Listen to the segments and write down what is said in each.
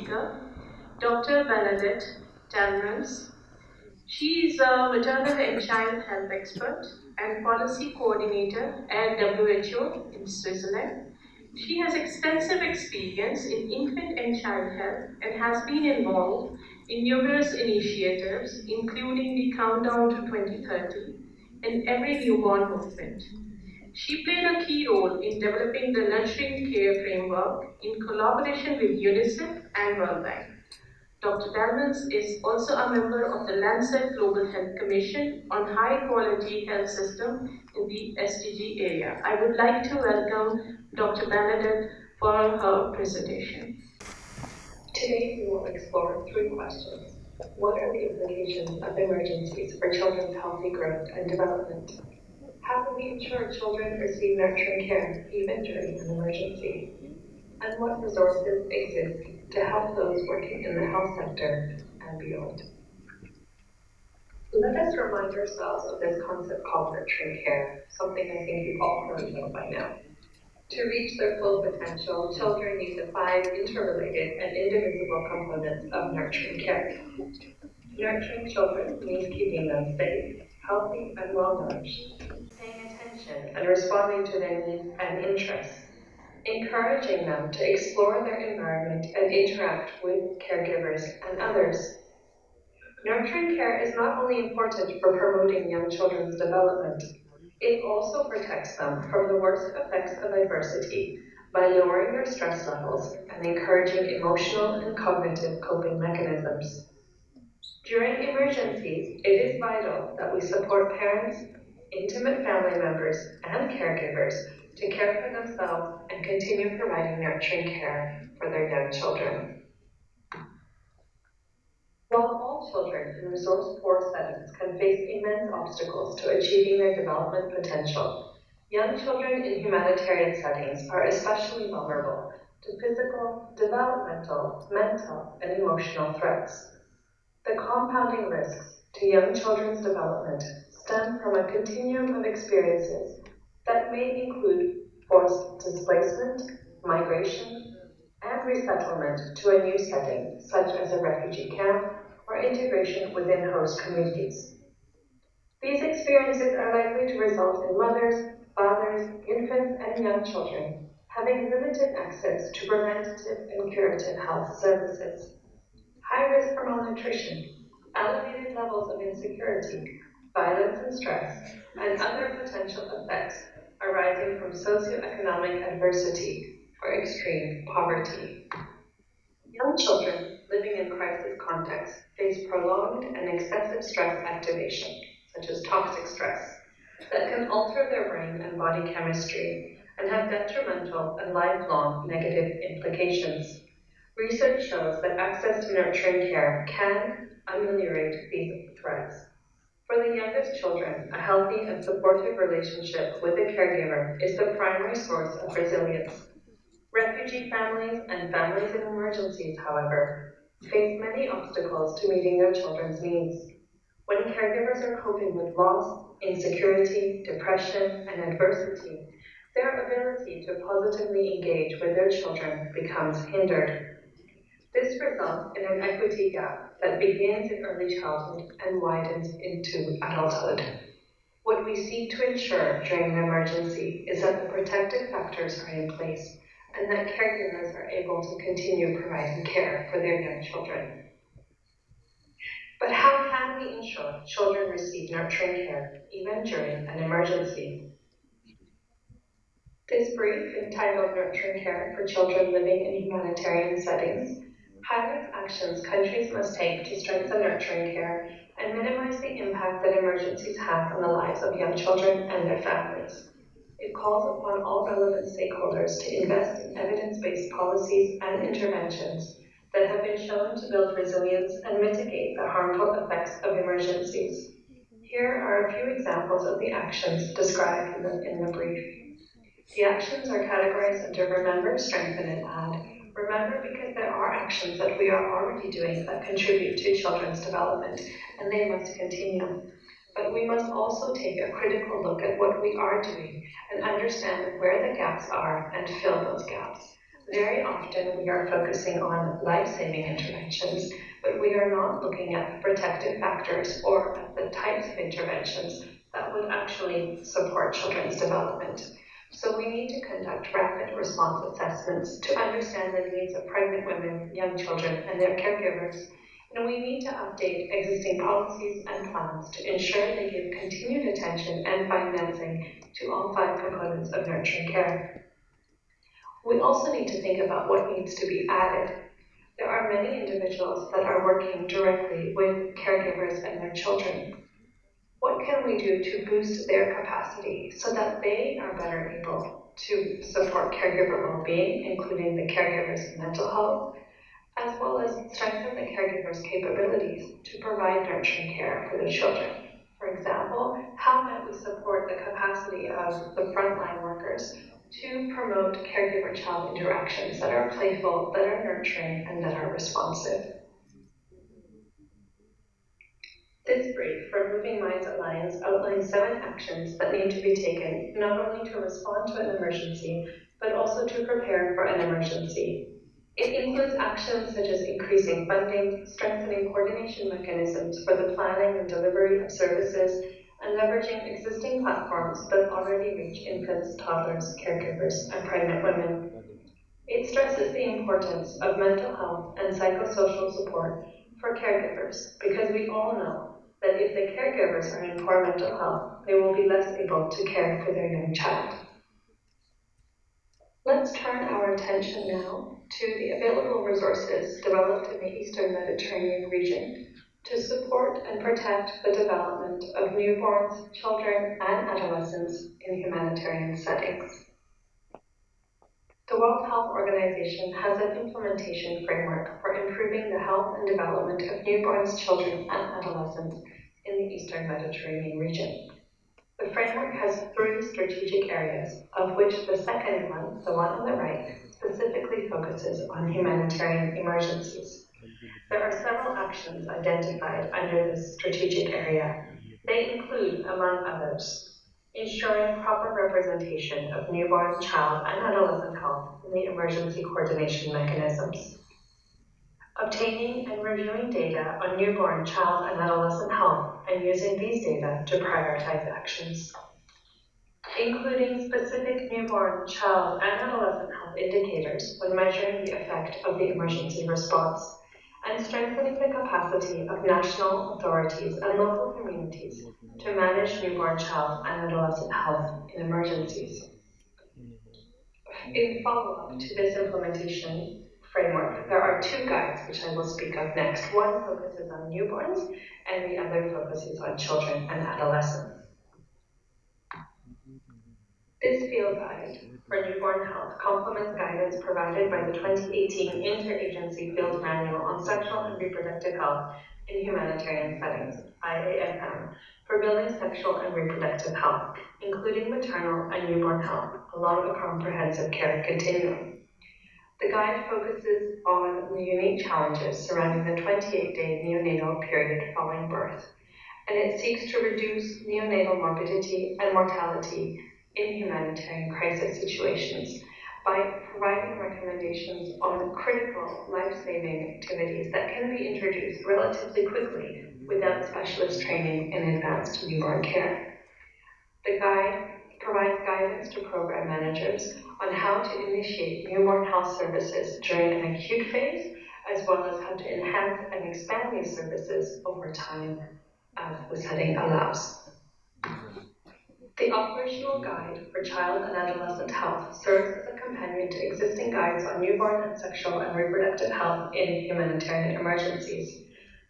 speaker, Dr. Banadet. She is a maternal and child health expert and policy coordinator at WHO in Switzerland. She has extensive experience in infant and child health and has been involved in numerous initiatives, including the Countdown to 2030 and Every Newborn movement. She played a key role in developing the Nurturing Care framework in collaboration with UNICEF and World Bank. Dr. Dalmans is also a member of the Lancet Global Health Commission on High Quality Health System in the SDG area. I would like to welcome Dr. Banadet for her presentation. Today we will explore 3 questions. What are the implications of emergencies for children's healthy growth and development? How can we ensure children receive nurturing care even during an emergency? And what resources exist to help those working in the health sector and beyond? Let us remind ourselves of this concept called nurturing care, something I think you've all heard of by now. To reach their full potential, children need the 5 interrelated and indivisible components of nurturing care. Nurturing children means keeping them safe, healthy, and well-nourished, paying attention and responding to their needs and interests, encouraging them to explore their environment and interact with caregivers and others. Nurturing care is not only important for promoting young children's development, it also protects them from the worst effects of adversity by lowering their stress levels and encouraging emotional and cognitive coping mechanisms. During emergencies, it is vital that we support parents, intimate family members, and caregivers to care for themselves and continue providing nurturing care for their young children. While all children in resource-poor settings can face immense obstacles to achieving their development potential, young children in humanitarian settings are especially vulnerable to physical, developmental, mental, and emotional threats. The compounding risks to young children's development stem from a continuum of experiences that may include forced displacement, migration, and resettlement to a new setting, such as a refugee camp or integration within host communities. These experiences are likely to result in mothers, fathers, infants, and young children having limited access to preventative and curative health services, high risk for malnutrition, elevated levels of insecurity, violence and stress, and other potential effects arising from socioeconomic adversity or extreme poverty. Young children living in crisis contexts face prolonged and excessive stress activation, such as toxic stress, that can alter their brain and body chemistry and have detrimental and lifelong negative implications. Research shows that access to nurturing care can ameliorate these threats. For the youngest children, a healthy and supportive relationship with a caregiver is the primary source of resilience. Refugee families and families in emergencies, however, face many obstacles to meeting their children's needs. When caregivers are coping with loss, insecurity, depression, and adversity, their ability to positively engage with their children becomes hindered. This results in an equity gap that begins in early childhood and widens into adulthood. What we seek to ensure during an emergency is that the protective factors are in place and that caregivers are able to continue providing care for their young children. But how can we ensure children receive nurturing care even during an emergency? This brief, entitled Nurturing Care for Children Living in Humanitarian Settings, highlights actions countries must take to strengthen nurturing care and minimize the impact that emergencies have on the lives of young children and their families. It calls upon all relevant stakeholders to invest in evidence-based policies and interventions that have been shown to build resilience and mitigate the harmful effects of emergencies. Here are a few examples of the actions described in the brief. The actions are categorized into remember, strengthen, and add. Remember because there are actions that we are already doing that contribute to children's development, and they must continue. But we must also take a critical look at what we are doing and understand where the gaps are and fill those gaps. Very often we are focusing on life-saving interventions, but we are not looking at the protective factors or at the types of interventions that would actually support children's development. So we need to conduct rapid response assessments to understand the needs of pregnant women, young children, and their caregivers. And we need to update existing policies and plans to ensure they give continued attention and financing to all 5 components of nurturing care. We also need to think about what needs to be added. There are many individuals that are working directly with caregivers and their children. What can we do to boost their capacity so that they are better able to support caregiver well-being, including the caregiver's mental health, as well as strengthen the caregiver's capabilities to provide nurturing care for their children? For example, how might we support the capacity of the frontline workers to promote caregiver-child interactions that are playful, that are nurturing, and that are responsive? This brief from Moving Minds Alliance outlines 7 actions that need to be taken not only to respond to an emergency, but also to prepare for an emergency. It includes actions such as increasing funding, strengthening coordination mechanisms for the planning and delivery of services, and leveraging existing platforms that already reach infants, toddlers, caregivers, and pregnant women. It stresses the importance of mental health and psychosocial support for caregivers, because we all know that if the caregivers are in poor mental health, they will be less able to care for their young child. Let's turn our attention now to the available resources developed in the Eastern Mediterranean region to support and protect the development of newborns, children, and adolescents in humanitarian settings. The World Health Organization has an implementation framework for improving the health and development of newborns, children, and adolescents in the Eastern Mediterranean region. The framework has 3 strategic areas, of which the second one, the one on the right, specifically focuses on humanitarian emergencies. There are several actions identified under this strategic area. They include, among others, ensuring proper representation of newborn, child, and adolescent health in the emergency coordination mechanisms. Obtaining and reviewing data on newborn, child, and adolescent health and using these data to prioritize actions. Including specific newborn, child, and adolescent health indicators when measuring the effect of the emergency response, and strengthening the capacity of national authorities and local communities to manage newborn, child, and adolescent health in emergencies. In follow-up to this implementation framework, there are 2 guides which I will speak of next. One focuses on newborns, and the other focuses on children and adolescents. This field guide for newborn health complements guidance provided by the 2018 Interagency Field Manual on Sexual and Reproductive Health in Humanitarian Settings, IAFM, for building sexual and reproductive health, including maternal and newborn health, along a comprehensive care continuum. The guide focuses on the unique challenges surrounding the 28-day neonatal period following birth, and it seeks to reduce neonatal morbidity and mortality in humanitarian crisis situations by providing recommendations on critical life-saving activities that can be introduced relatively quickly without specialist training in advanced newborn care. The guide provides guidance to program managers on how to initiate newborn health services during an acute phase, as well as how to enhance and expand these services over time as the setting allows. The operational guide for child and adolescent health serves as a companion to existing guides on newborn and sexual and reproductive health in humanitarian emergencies.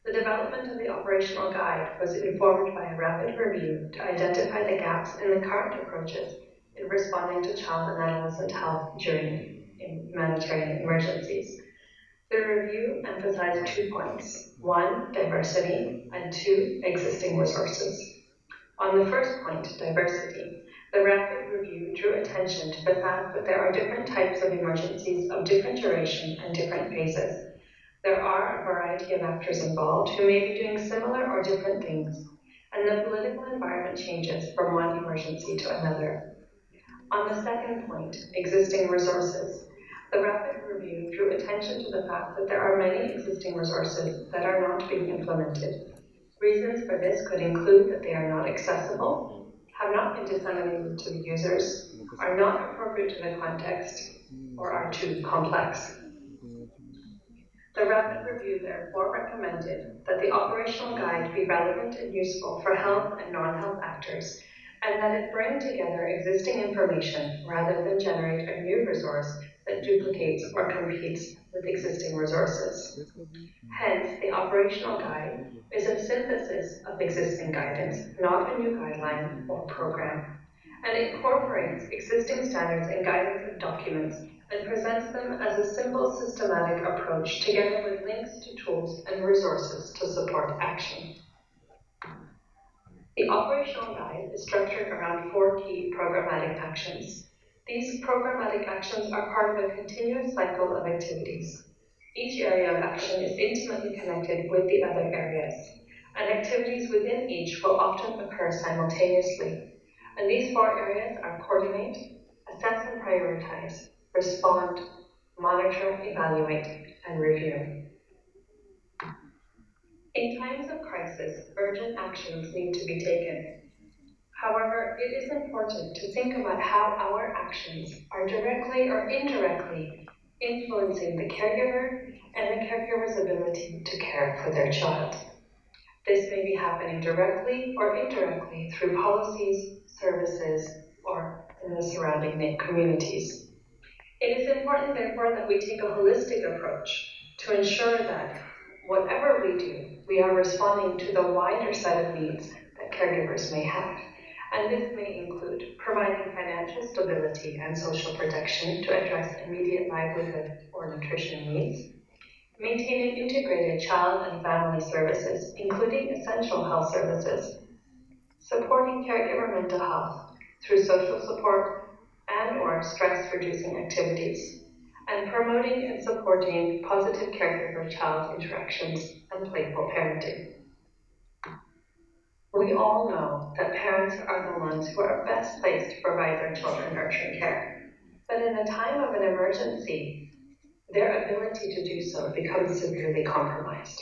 The development of the operational guide was informed by a rapid review to identify the gaps in the current approaches in responding to child and adolescent health during humanitarian emergencies. The review emphasized 2 points: 1, diversity, and 2, existing resources. On the first point, diversity, the rapid review drew attention to the fact that there are different types of emergencies of different duration and different phases. There are a variety of actors involved who may be doing similar or different things, and the political environment changes from one emergency to another. On the second point, existing resources, The rapid review drew attention to the fact that there are many existing resources that are not being implemented. Reasons for this could include that they are not accessible, have not been disseminated to the users, are not appropriate to the context, or are too complex. The rapid review therefore recommended that the operational guide be relevant and useful for health and non-health actors, and that it bring together existing information rather than generate a new resource that duplicates or competes with existing resources. Hence, the operational guide is a synthesis of existing guidance, not a new guideline or program, and it incorporates existing standards and guidance and documents and presents them as a simple, systematic approach together with links to tools and resources to support action. The operational guide is structured around 4 key programmatic actions. These programmatic actions are part of a continuous cycle of activities. Each area of action is intimately connected with the other areas, and activities within each will often occur simultaneously. And these 4 areas are coordinate, assess and prioritize, respond, monitor, evaluate, and review. In times of crisis, urgent actions need to be taken. However, it is important to think about how our actions are directly or indirectly influencing the caregiver and the caregiver's ability to care for their child. This may be happening directly or indirectly through policies, services, or in the surrounding communities. It is important, therefore, that we take a holistic approach to ensure that whatever we do, we are responding to the wider set of needs that caregivers may have. And this may include providing financial stability and social protection to address immediate livelihood or nutrition needs, maintaining integrated child and family services, including essential health services, supporting caregiver mental health through social support and/or stress-reducing activities, and promoting and supporting positive caregiver-child interactions and playful parenting. We all know that parents are the ones who are best placed to provide their children nurturing care, but in a time of an emergency, their ability to do so becomes severely compromised.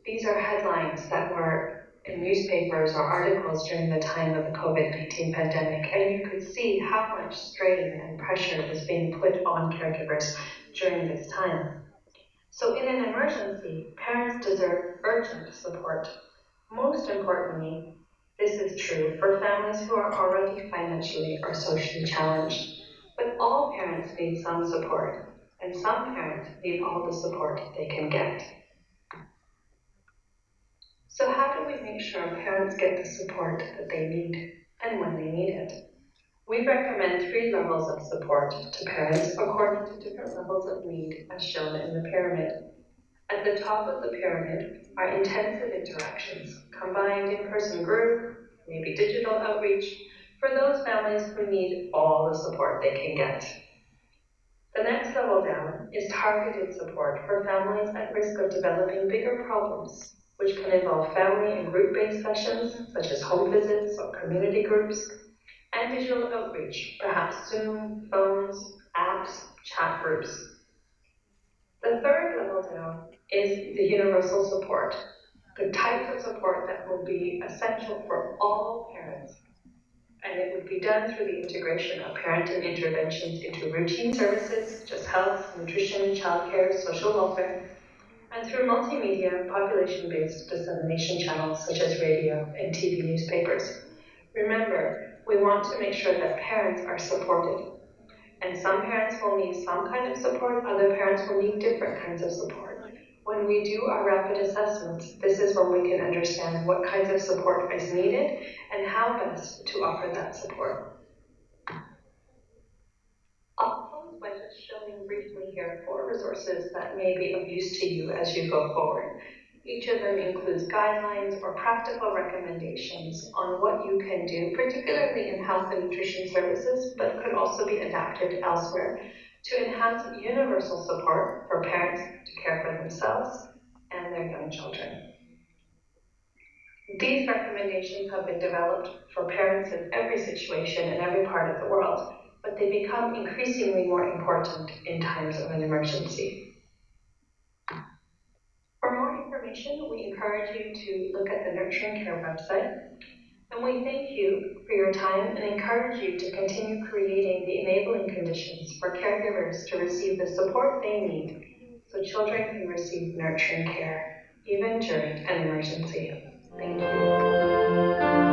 These are headlines that were in newspapers or articles during the time of the COVID-19 pandemic, and you could see how much strain and pressure was being put on caregivers during this time. So in an emergency, parents deserve urgent support. Most importantly, this is true for families who are already financially or socially challenged. But all parents need some support, and some parents need all the support they can get. So how do we make sure parents get the support that they need and when they need it? We recommend 3 levels of support to parents according to different levels of need as shown in the pyramid. At the top of the pyramid are intensive interactions, combined in-person group, maybe digital outreach, for those families who need all the support they can get. The next level down is targeted support for families at risk of developing bigger problems, which can involve family and group-based sessions, such as home visits or community groups, and digital outreach, perhaps Zoom, phones, apps, chat groups. The third level down is the universal support, the type of support that will be essential for all parents. And it would be done through the integration of parenting interventions into routine services, such as health, nutrition, childcare, social welfare, and through multimedia, population-based dissemination channels such as radio and TV newspapers. Remember, we want to make sure that parents are supported. And some parents will need some kind of support, other parents will need different kinds of support. When we do our rapid assessments, this is when we can understand what kinds of support is needed and how best to offer that support. I'll close by just showing briefly here 4 resources that may be of use to you as you go forward. Each of them includes guidelines or practical recommendations on what you can do, particularly in health and nutrition services, but could also be adapted elsewhere to enhance universal support for parents to care for themselves and their young children. These recommendations have been developed for parents in every situation in every part of the world, but they become increasingly more important in times of an emergency. For more information, we encourage you to look at the Nurturing Care website, and we thank you for your time and encourage you to continue creating the enabling conditions for caregivers to receive the support they need so children can receive nurturing care, even during an emergency. Thank you.